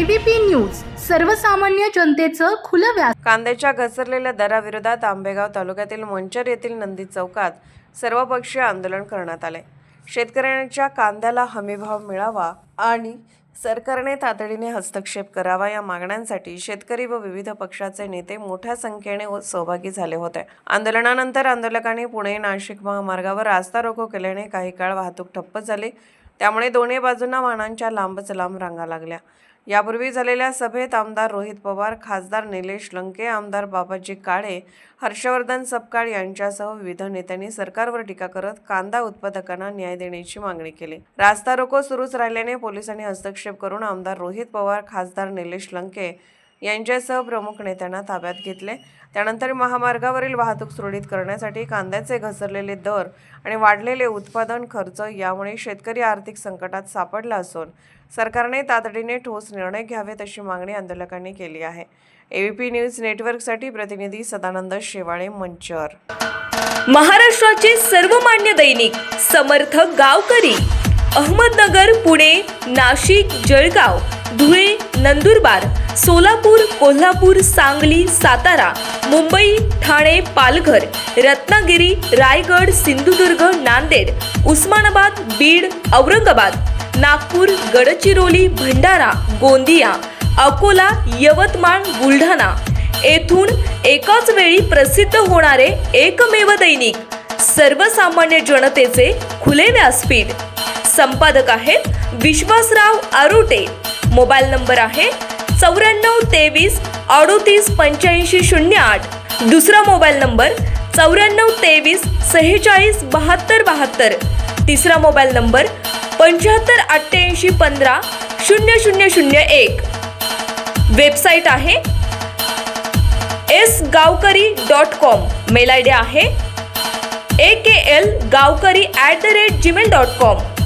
ABP news सर्वसामान्य जनतेचं खुलं व्यास। कांद्याच्या घसरलेल्या दराविरोधात आंबेगाव तालुक्यातील मंचर येथील नंदी चौकात सर्वपक्षीय आंदोलन करण्यात आले। शेतकऱ्यांच्या कांद्याला हमीभाव मिळावा आणि सरकारने तातडीने हस्तक्षेप करावा या मागण्यांसाठी शेतकरी व विविध पक्षाचे नेते मोठ्या संख्येने सहभागी झाले होते। आंदोलनानंतर आंदोलकांनी पुणे नाशिक महामार्गावर रास्ता रोको केल्याने काही काळ वाहतूक ठप्प झाली। त्यामुळे दोन्ही बाजूंना वाहनांच्या लांबच लांब रांगा लागल्या। यापूर्वी झालेल्या सभेत आमदार रोहित पवार, खासदार निलेश लंके, आमदार बाबाजी काळे, हर्षवर्धन सपकाळ यांच्यासह विविध नेत्यांनी सरकारवर टीका करत कांदा उत्पादकांना न्याय देण्याची मागणी केली। रास्ता रोको सुरूच राहिल्याने पोलिसांनी हस्तक्षेप करून आमदार रोहित पवार, खासदार निलेश लंके यांच्यासह प्रमुख नेत्यांना ताब्यात घेतले। त्यानंतर महामार्गावरील वाहतूक सुरळीत करण्यासाठी कांद्याचे घसरलेले दर आणि वाढलेले उत्पादन खर्च यामुळे शेतकरी आर्थिक संकटात सापडला असून सरकारने तातडीने ठोस निर्णय घ्यावेत अशी मागणी आंदोलकांनी केली आहे। एबीपी न्यूज नेटवर्कसाठी प्रतिनिधी सदानंद शेवाळे, मंचर। महाराष्ट्राचे सर्वमान्य दैनिक समर्थ गावकरी, अहमदनगर, पुणे, नाशिक, जळगाव, धुळे, नंदुरबार, सोलापूर, कोल्हापूर, सांगली, सातारा, मुंबई, ठाणे, पालघर, रत्नागिरी, रायगड, सिंधुदुर्ग, नांदेड, उस्मानाबाद, बीड, औरंगाबाद, नागपूर, गडचिरोली, भंडारा, गोंदिया, अकोला, यवतमाळ, बुलढाणा येथून एकाच वेळी प्रसिद्ध होणारे एकमेव दैनिक सर्वसामान्य जनतेचे खुले व्यासपीठ। संपादक आहेत विश्वासराव आरोटे। मोबाईल नंबर आहे 94 23 38 85 08। दुसरा मोबाईल नंबर 94 23 46 72 72। तिसरा मोबाईल नंबर 75 88 15 0001। वेबसाईट आहे sgavkari.com। मेल आयडी आहे akl gavkari@gmail.com।